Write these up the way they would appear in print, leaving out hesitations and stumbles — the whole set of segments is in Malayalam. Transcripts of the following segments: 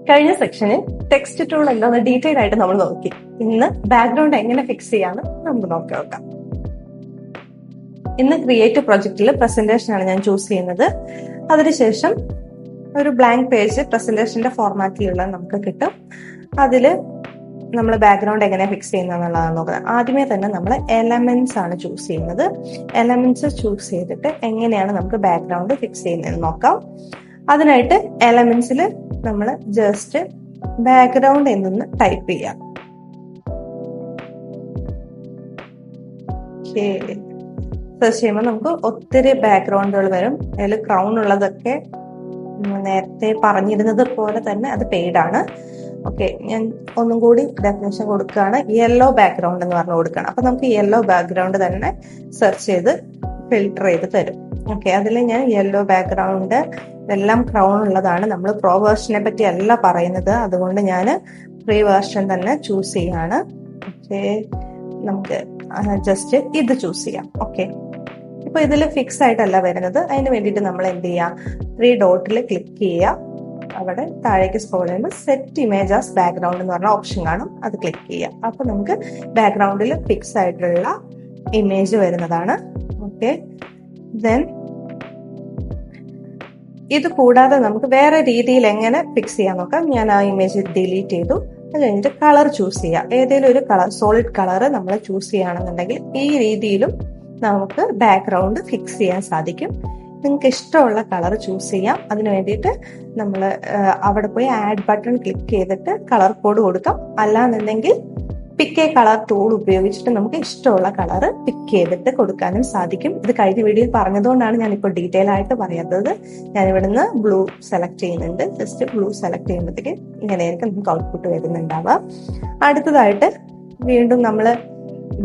കഴിഞ്ഞ സെക്ഷനിൽ ടെക്സ്റ്റ് ടൂൾ എന്താണെന്ന് ഡീറ്റെയിൽ ആയിട്ട് നമ്മൾ നോക്കി. ഇന്ന് ബാക്ക്ഗ്രൗണ്ട് എങ്ങനെ ഫിക്സ് ചെയ്യാന്ന് നമുക്ക് നോക്കാം. ഇന്ന് ക്രിയേറ്റീവ് പ്രൊജക്റ്റിൽ പ്രസന്റേഷൻ ആണ് ഞാൻ ചൂസ് ചെയ്യുന്നത്. അതിനുശേഷം ഒരു ബ്ലാങ്ക് പേജ് പ്രസന്റേഷന്റെ ഫോർമാറ്റിലുള്ള നമുക്ക് കിട്ടും. അതില് നമ്മൾ ബാക്ക്ഗ്രൗണ്ട് എങ്ങനെ ഫിക്സ് ചെയ്യുന്നതാണ് നോക്കുന്നത്. ആദ്യമേ തന്നെ നമ്മൾ എലമെന്റ്സ് ആണ് ചൂസ് ചെയ്യുന്നത്. എലമെന്റ്സ് ചൂസ് ചെയ്തിട്ട് എങ്ങനെയാണ് നമുക്ക് ബാക്ക്ഗ്രൗണ്ട് ഫിക്സ് ചെയ്യുന്നതെന്ന് നോക്കാം. അതിനായിട്ട് എലമെന്റ്സിൽ നമ്മൾ ജസ്റ്റ് ബാക്ക്ഗ്രൗണ്ട് എന്നൊന്ന് ടൈപ്പ് ചെയ്യാം. സെർച്ച് ചെയ്യുമ്പോൾ നമുക്ക് ഒത്തിരി ബാക്ക്ഗ്രൗണ്ടുകൾ വരും. അതിൽ ക്രൗൺ ഉള്ളതൊക്കെ നേരത്തെ പറഞ്ഞിരുന്നത് പോലെ തന്നെ അത് പെയ്ഡ് ആണ്. ഓക്കെ, ഞാൻ ഒന്നും കൂടി ഡെഫിനേഷൻ കൊടുക്കുകയാണ്. യെല്ലോ ബാക്ക്ഗ്രൗണ്ട് എന്ന് പറഞ്ഞു കൊടുക്കുകയാണ്. അപ്പൊ നമുക്ക് യെല്ലോ ബാക്ക്ഗ്രൗണ്ട് തന്നെ സെർച്ച് ചെയ്ത് ഫിൽട്ടർ ചെയ്ത് തരും. ഓക്കെ, അതിൽ ഞാൻ യെല്ലോ ബാക്ക്ഗ്രൗണ്ട് ഇതെല്ലാം ക്രൗൺ ഉള്ളതാണ്. നമ്മൾ പ്രോ വേർഷനെ പറ്റി അല്ല പറയുന്നത്, അതുകൊണ്ട് ഞാൻ പ്രീ വേർഷൻ തന്നെ ചൂസ് ചെയ്യാണ്. ഓക്കെ, നമുക്ക് ജസ്റ്റ് ഇത് ചൂസ് ചെയ്യാം. ഓക്കെ, ഇപ്പൊ ഇതിൽ ഫിക്സ് ആയിട്ടല്ല വരുന്നത്. അതിന് വേണ്ടിയിട്ട് നമ്മൾ എന്ത് ചെയ്യാം, 3 ഡോട്ടിൽ ക്ലിക്ക് ചെയ്യുക. അവിടെ താഴേക്ക് സ്ക്രോൾ ചെയ്യുമ്പോൾ സെറ്റ് ഇമേജ് ആസ് ബാക്ക്ഗ്രൗണ്ട് എന്ന് പറഞ്ഞ ഓപ്ഷൻ കാണും. അത് ക്ലിക്ക് ചെയ്യുക. അപ്പൊ നമുക്ക് ബാക്ക്ഗ്രൗണ്ടിൽ ഫിക്സ് ആയിട്ടുള്ള ഇമേജ് വരുന്നതാണ്. ഓക്കെ, ദെൻ ഇത് കൂടാതെ നമുക്ക് വേറെ രീതിയിൽ എങ്ങനെ ഫിക്സ് ചെയ്യാൻ നോക്കാം. ഞാൻ ആ ഇമേജ് ഡിലീറ്റ് ചെയ്തു. അത് കഴിഞ്ഞിട്ട് കളർ ചൂസ് ചെയ്യാം. ഏതെങ്കിലും ഒരു കളർ, സോളിഡ് കളർ നമ്മൾ ചൂസ് ചെയ്യുകയാണെന്നുണ്ടെങ്കിൽ ഈ രീതിയിലും നമുക്ക് ബാക്ക്ഗ്രൗണ്ട് ഫിക്സ് ചെയ്യാൻ സാധിക്കും. നിങ്ങൾക്ക് ഇഷ്ടമുള്ള കളർ ചൂസ് ചെയ്യാം. അതിന് വേണ്ടിയിട്ട് നമ്മൾ അവിടെ പോയി ആഡ് ബട്ടൺ ക്ലിക്ക് ചെയ്തിട്ട് കളർ കോഡ് കൊടുക്കാം. അല്ലാന്നുണ്ടെങ്കിൽ പിക്ക് എ കളർ ടൂൾ ഉപയോഗിച്ചിട്ട് നമുക്ക് ഇഷ്ടമുള്ള കളർ പിക്ക് ചെയ്തിട്ട് കൊടുക്കാനും സാധിക്കും. ഇത് കഴിഞ്ഞ വീഡിയോയിൽ പറഞ്ഞതുകൊണ്ടാണ് ഞാനിപ്പോൾ ഡീറ്റെയിൽ ആയിട്ട് പറയാത്തത്. ഞാൻ ഇവിടുന്ന് ബ്ലൂ സെലക്ട് ചെയ്യുന്നുണ്ട്. ജസ്റ്റ് ബ്ലൂ സെലക്ട് ചെയ്യുമ്പോഴത്തേക്ക് ഇങ്ങനെയായിരിക്കും നമുക്ക് ഔട്ട്പുട്ട് വരുന്നുണ്ടാവുക. അടുത്തതായിട്ട് വീണ്ടും നമ്മൾ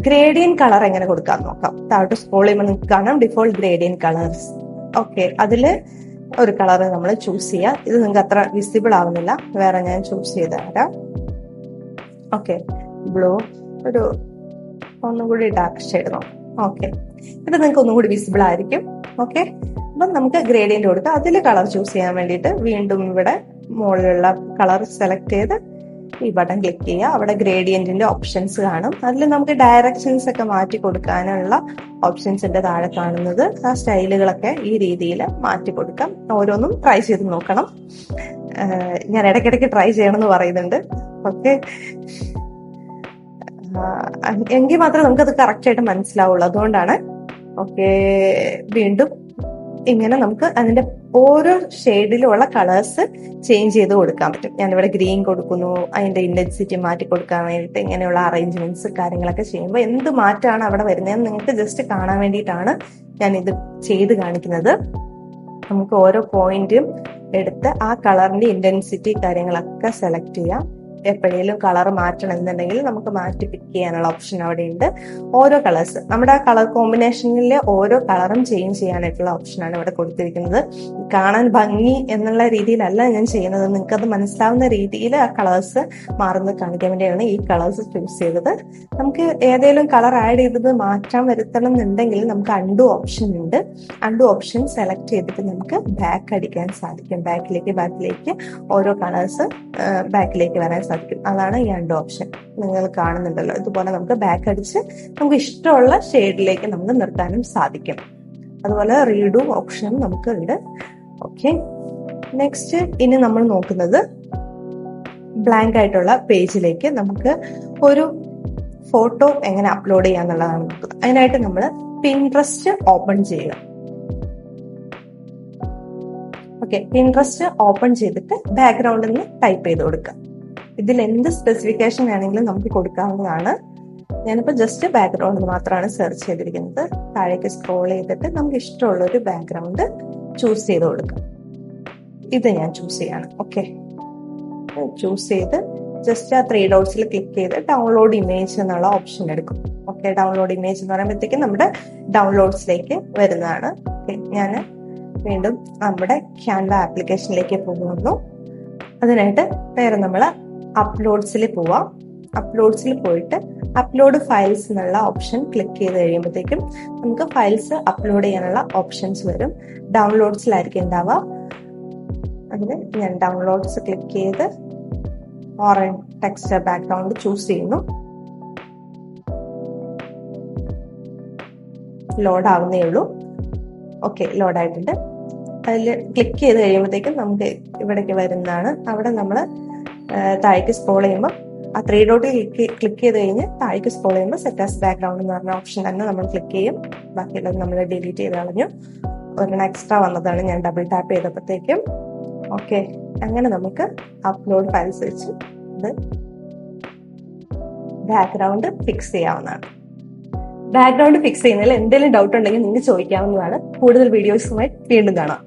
ഗ്രേഡിയൻ കളർ എങ്ങനെ കൊടുക്കാൻ നോക്കാം. താഴോട്ട് സ്ക്രോൾ ചെയ്യുമ്പോൾ നിങ്ങൾക്ക് കാണാം ഡിഫോൾട്ട് ഗ്രേഡിയൻ കളേഴ്സ്. ഓക്കെ, അതില് ഒരു കളർ നമ്മൾ ചൂസ് ചെയ്യാം. ഇത് നിങ്ങൾക്ക് അത്ര വിസിബിൾ ആവുന്നില്ല, വേറെ ഞാൻ ചൂസ് ചെയ്ത് തരാം. ഓക്കെ, ബ്ലൂ, ഒരു ഒന്നും കൂടി ഡാർക്ക് ഷെയ്ഡ് നോക്കാം. ഓക്കെ, ഇത് നിങ്ങൾക്ക് ഒന്നും കൂടി വിസിബിൾ ആയിരിക്കും. ഓക്കെ, അപ്പൊ നമുക്ക് ഗ്രേഡിയന്റ് കൊടുക്കാം. അതിൽ കളർ ചൂസ് ചെയ്യാൻ വേണ്ടിയിട്ട് വീണ്ടും ഇവിടെ മുകളിലുള്ള കളർ സെലക്ട് ചെയ്ത് ഈ ബട്ടൺ ക്ലിക്ക് ചെയ്യുക. അവിടെ ഗ്രേഡിയന്റിന്റെ ഓപ്ഷൻസ് കാണും. അതിൽ നമുക്ക് ഡയറക്ഷൻസ് ഒക്കെ മാറ്റി കൊടുക്കാനുള്ള ഓപ്ഷൻസിന്റെ താഴെ കാണുന്നത്. ആ സ്റ്റൈലുകളൊക്കെ ഈ രീതിയിൽ മാറ്റി കൊടുക്കാം. ഓരോന്നും ട്രൈ ചെയ്ത് നോക്കണം. ഞാൻ ഇടയ്ക്കിടയ്ക്ക് ട്രൈ ചെയ്യണമെന്ന് പറയുന്നുണ്ട്. ഓക്കെ, എങ്കിൽ മാത്രമേ നമുക്കത് കറക്റ്റ് ആയിട്ട് മനസ്സിലാവുള്ളൂ. അതുകൊണ്ടാണ്. ഓക്കെ, വീണ്ടും ഇങ്ങനെ നമുക്ക് അതിന്റെ ഓരോ ഷെയ്ഡിലുള്ള കളേഴ്സ് ചേഞ്ച് ചെയ്ത് കൊടുക്കാൻ പറ്റും. ഞാനിവിടെ ഗ്രീൻ കൊടുക്കുന്നു. അതിന്റെ ഇന്റൻസിറ്റി മാറ്റി കൊടുക്കാൻ വേണ്ടിയിട്ട് ഇങ്ങനെയുള്ള അറേഞ്ച്മെന്റ്സ് കാര്യങ്ങളൊക്കെ ചെയ്യുമ്പോൾ എന്ത് മാറ്റമാണ് അവിടെ വരുന്നതെന്ന് നിങ്ങൾക്ക് ജസ്റ്റ് കാണാൻ വേണ്ടിയിട്ടാണ് ഞാൻ ഇത് ചെയ്ത് കാണിക്കുന്നത്. നമുക്ക് ഓരോ പോയിന്റും എടുത്ത് ആ കളറിന്റെ ഇന്റൻസിറ്റി കാര്യങ്ങളൊക്കെ സെലക്ട് ചെയ്യാം. എപ്പോഴേലും കളർ മാറ്റണം എന്നുണ്ടെങ്കിൽ നമുക്ക് മാറ്റി പിക്ക് ചെയ്യാനുള്ള ഓപ്ഷൻ അവിടെ ഉണ്ട്. ഓരോ കളേഴ്സ്, നമ്മുടെ ആ കളർ കോമ്പിനേഷനിലെ ഓരോ കളറും ചേഞ്ച് ചെയ്യാനായിട്ടുള്ള ഓപ്ഷനാണ് ഇവിടെ കൊടുത്തിരിക്കുന്നത്. കാണാൻ ഭംഗി എന്നുള്ള രീതിയിലല്ല ഞാൻ ചെയ്യുന്നത്, നിങ്ങൾക്ക് അത് മനസ്സിലാവുന്ന രീതിയിൽ ആ കളേഴ്സ് മാറുന്നത് കാണിക്കാൻ വേണ്ടിയാണ് ഈ കളേഴ്സ് ചൂസ് ചെയ്തത്. നമുക്ക് ഏതെങ്കിലും കളർ ആഡ് ചെയ്തത് മാറ്റാൻ വരുത്തണം എന്നുണ്ടെങ്കിൽ നമുക്ക് അൺഡു ഓപ്ഷൻ ഉണ്ട്. അൺഡു ഓപ്ഷൻ സെലക്ട് ചെയ്തിട്ട് നമുക്ക് ബാക്ക് അടിക്കാൻ സാധിക്കും. ബാക്കിലേക്ക് ഓരോ കളേഴ്സ് ബാക്കിലേക്ക് വരാൻ സാധിക്കും. അതാണ് ഈ അൺഡു ഓപ്ഷൻ. നിങ്ങൾ കാണുന്നുണ്ടല്ലോ, ഇതുപോലെ നമുക്ക് ബാക്ക് അടിച്ച് നമുക്ക് ഇഷ്ടമുള്ള ഷെയ്ഡിലേക്ക് നമുക്ക് നിർത്താനും സാധിക്കും. അതുപോലെ റീഡു ഓപ്ഷനും നമുക്ക് ഉണ്ട്. ഓക്കെ, നെക്സ്റ്റ് ഇനി നമ്മൾ നോക്കുന്നത് ബ്ലാങ്ക് ആയിട്ടുള്ള പേജിലേക്ക് നമുക്ക് ഒരു ഫോട്ടോ എങ്ങനെ അപ്ലോഡ് ചെയ്യാന്നുള്ളതാണ് നോക്കുന്നത്. അതിനായിട്ട് നമ്മൾ പിൻട്രസ്റ്റ് ഓപ്പൺ ചെയ്യുക. ഓക്കെ, പിൻട്രസ്റ്റ് ഓപ്പൺ ചെയ്തിട്ട് ബാക്ക്ഗ്രൗണ്ടിൽ നിന്ന് ടൈപ്പ് ചെയ്ത് കൊടുക്കുക. ഇതിൽ എന്ത് സ്പെസിഫിക്കേഷൻ വേണമെങ്കിലും നമുക്ക് കൊടുക്കാവുന്നതാണ്. ഞാനിപ്പോൾ ജസ്റ്റ് ബാക്ക്ഗ്രൗണ്ട് മാത്രമാണ് സെർച്ച് ചെയ്തിരിക്കുന്നത്. താഴേക്ക് സ്ക്രോൾ ചെയ്തിട്ട് നമുക്ക് ഇഷ്ടമുള്ള ഒരു ബാക്ക്ഗ്രൗണ്ട് ചൂസ് ചെയ്ത് കൊടുക്കാം. ഇത് ഞാൻ ചൂസ് ചെയ്യാണ്. ഓക്കെ, ചൂസ് ചെയ്ത് ജസ്റ്റ് ആ 3 ഡോട്ട്സിൽ ക്ലിക്ക് ചെയ്ത് ഡൗൺലോഡ് ഇമേജ് എന്നുള്ള ഓപ്ഷൻ എടുക്കും. ഓക്കെ, ഡൗൺലോഡ് ഇമേജ് എന്ന് പറയുമ്പോഴത്തേക്കും നമ്മുടെ ഡൗൺലോഡ്സിലേക്ക് വരുന്നതാണ്. ഞാൻ വീണ്ടും നമ്മുടെ ക്യാൻവ ആപ്ലിക്കേഷനിലേക്ക് പോകുന്നു. അതിനായിട്ട് വേറെ നമ്മൾ അപ്ലോഡ്സിൽ പോവാം. അപ്ലോഡ്സിൽ പോയിട്ട് അപ്ലോഡ് ഫയൽസ് എന്നുള്ള ഓപ്ഷൻ ക്ലിക്ക് ചെയ്ത് കഴിയുമ്പോഴത്തേക്കും നമുക്ക് ഫയൽസ് അപ്ലോഡ് ചെയ്യാനുള്ള ഓപ്ഷൻസ് വരും. ഡൗൺലോഡ്സിലായിരിക്കും ഉണ്ടാവുക. അതിന് ഞാൻ ഡൗൺലോഡ്സ് ക്ലിക്ക് ചെയ്ത് ഓറഞ്ച് ടെക്സ്ചർ ബാക്ക്ഗ്രൗണ്ട് ചൂസ് ചെയ്യുന്നു. ലോഡ് ആവുന്നേ ഉള്ളൂ. ഓക്കെ, ലോഡ് ആയിട്ടുണ്ട്. അതിൽ ക്ലിക്ക് ചെയ്ത് കഴിയുമ്പോഴത്തേക്കും നമുക്ക് ഇവിടേക്ക് വരുന്നതാണ്. അവിടെ നമ്മൾ താഴേക്ക് സ്ക്രോൾ ചെയ്യുമ്പോൾ ആ 3 ഡോട്ടിൽ ക്ലിക്ക് ചെയ്ത് കഴിഞ്ഞ് താഴേക്ക് സ്ക്രോൾ ചെയ്യുമ്പോൾ സെറ്റ് ആസ് ബാക്ക്ഗ്രൗണ്ട് എന്ന് പറഞ്ഞ ഓപ്ഷൻ തന്നെ നമ്മൾ ക്ലിക്ക് ചെയ്യും. ബാക്കിയുള്ളത് നമ്മൾ ഡിലീറ്റ് ചെയ്ത് കളഞ്ഞു. ഒരെണ്ണം എക്സ്ട്രാ വന്നതാണ് ഞാൻ ഡബിൾ ടാപ്പ് ചെയ്തപ്പോഴത്തേക്കും. ഓക്കെ, അങ്ങനെ നമുക്ക് അപ്ലോഡ് ഫയൽസ് വെച്ച് ഇത് ബാക്ക്ഗ്രൗണ്ട് ഫിക്സ് ചെയ്യാവുന്നതാണ്. ബാക്ക്ഗ്രൗണ്ട് ഫിക്സ് ചെയ്യുന്നതിൽ എന്തെങ്കിലും ഡൗട്ട് ഉണ്ടെങ്കിൽ നിങ്ങൾക്ക് ചോദിക്കാവുന്നതാണ്. കൂടുതൽ വീഡിയോസുമായി വീണ്ടും കാണാം.